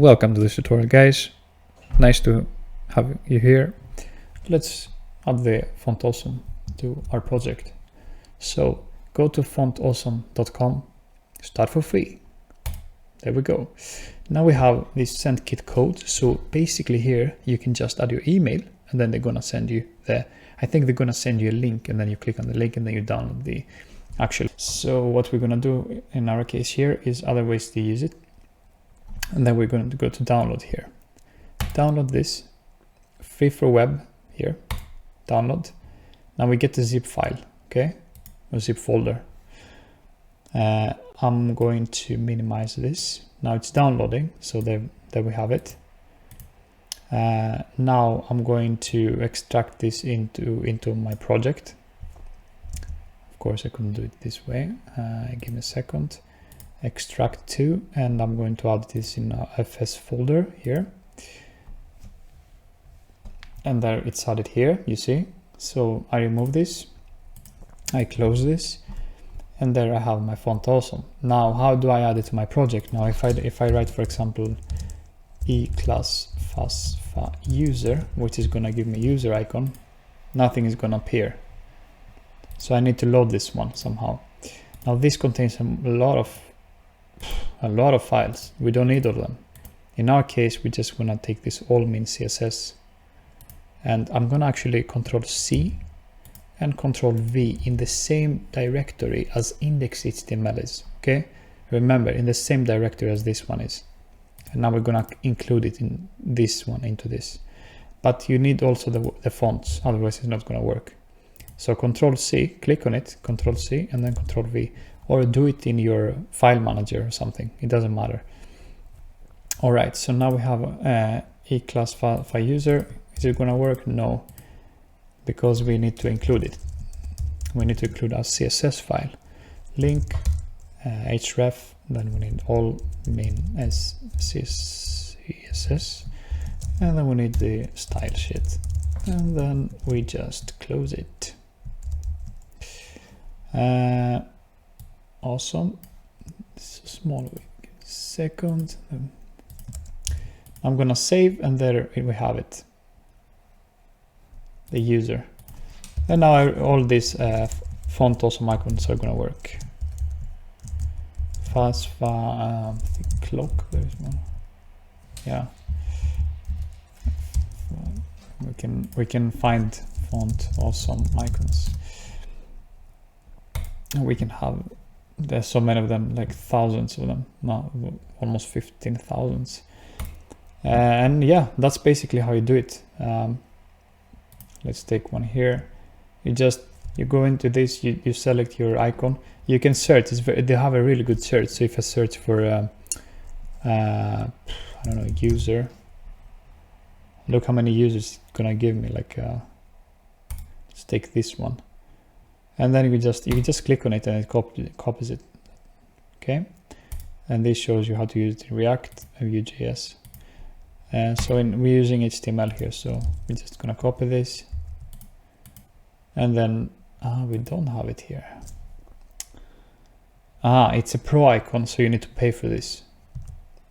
Welcome to this tutorial, guys. Nice to have you here. Let's add the Font Awesome to our project. So go to fontawesome.com, start for free. There we go. Now we have this send kit code. So basically here you can just add your email and then they're gonna send you I think they're gonna send you a link, and then you click on the link and then you download the actual. So what we're gonna do in our case here is other ways to use it. And then we're going to go to download here. Download this, free for web here, download. Now we get the zip file, okay, or zip folder. I'm going to minimize this. Now it's downloading, so there we have it. Now I'm going to extract this into my project. Of course, I couldn't do it this way. Give me a second. Extract to, and I'm going to add this in a FS folder here, and there it's added here, you see. So I remove this, I close this, and there I have my Font Awesome. Now how do I add it to my project? Now if I write, for example, e-class FASFA user, which is gonna give me user icon, nothing is gonna appear. So I need to load this one somehow. Now this contains a lot of files. We don't need all of them. In our case, we just want to take this all min CSS, and I'm going to actually Control C and Control V in the same directory as index.html is. Okay, remember, in the same directory as this one is. And now we're going to include it in this one, into this. But you need also the fonts, otherwise it's not going to work. So Control C, click on it, Control C, and then Control V. Or do it in your file manager or something. It doesn't matter. All right, so now we have e-class file user. Is it gonna work? No, because we need to include it. We need to include our CSS file. Link, href, then we need all min as CSS, and then we need the style sheet. And then we just close it. Awesome. This is small. Second. I'm gonna save, and there we have it. The user. And now all these Font Awesome icons are gonna work. FASFA, clock. There's one. Yeah. We can find Font Awesome icons. And we can have. There's so many of them, like thousands of them, no, almost 15,000. And yeah, that's basically how you do it. Let's take one here. You go into this, you select your icon. You can search. They have a really good search. So if I search for I don't know, user, look how many users it's gonna give me. Like let's take this one. And then you just click on it and it copies it. Okay, and this shows you how to use it in React and Vue.js. So we're using HTML here, so we're just gonna copy this, and then we don't have it here. It's a pro icon, so you need to pay for this,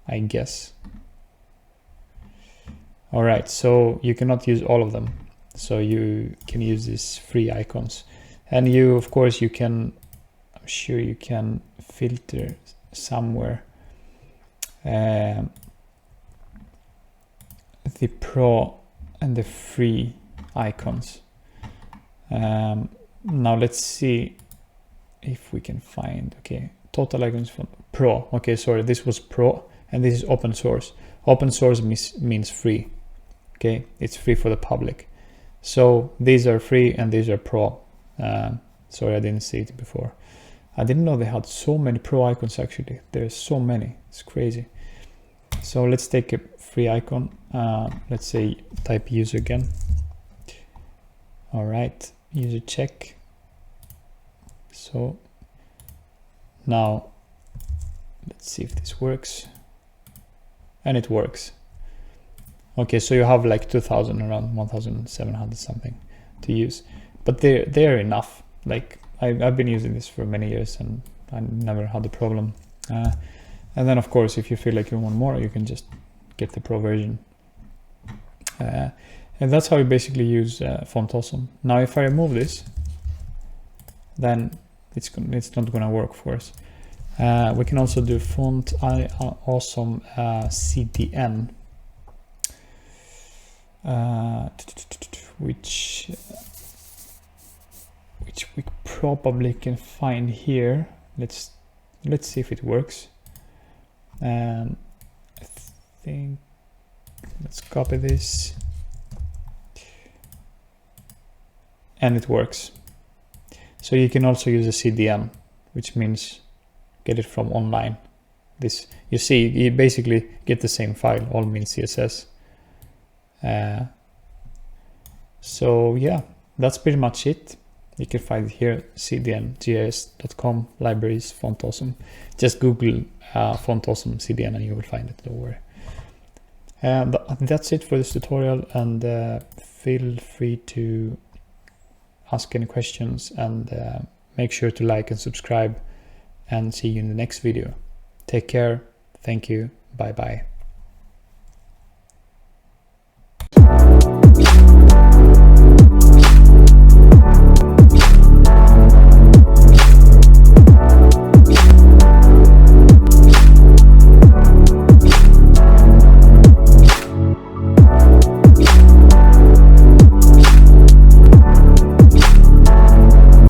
I guess. All right, so you cannot use all of them, so you can use these free icons. And of course, I'm sure you can filter somewhere the pro and the free icons. Now let's see if we can find, okay, total icons for pro. Okay, sorry, this was pro and this is open source. Open source means free. Okay, it's free for the public. So these are free and these are pro. Sorry, I didn't see it before. I didn't know they had so many pro icons actually. There's so many, it's crazy. So let's take a free icon. Let's say type user again. All right, user check. So now let's see if this works. And it works. Okay, so you have like 2,000, around 1,700 something to use. But they're enough. Like I've been using this for many years and I never had a problem. And then of course, if you feel like you want more, you can just get the pro version. And that's how you basically use Font Awesome. Now if I remove this, then it's not gonna work for us. We can also do Font Awesome CDN, which we probably can find here. Let's see if it works. I think, let's copy this, and it works. So you can also use a CDN, which means get it from online. This, you see, you basically get the same file, all means CSS. So yeah, that's pretty much it. You can find it here, cdngis.com, libraries, Font Awesome. Just Google Font Awesome CDN and you will find it, don't worry. That's it for this tutorial, and feel free to ask any questions, and make sure to like and subscribe, and see you in the next video. Take care. Thank you. Bye bye.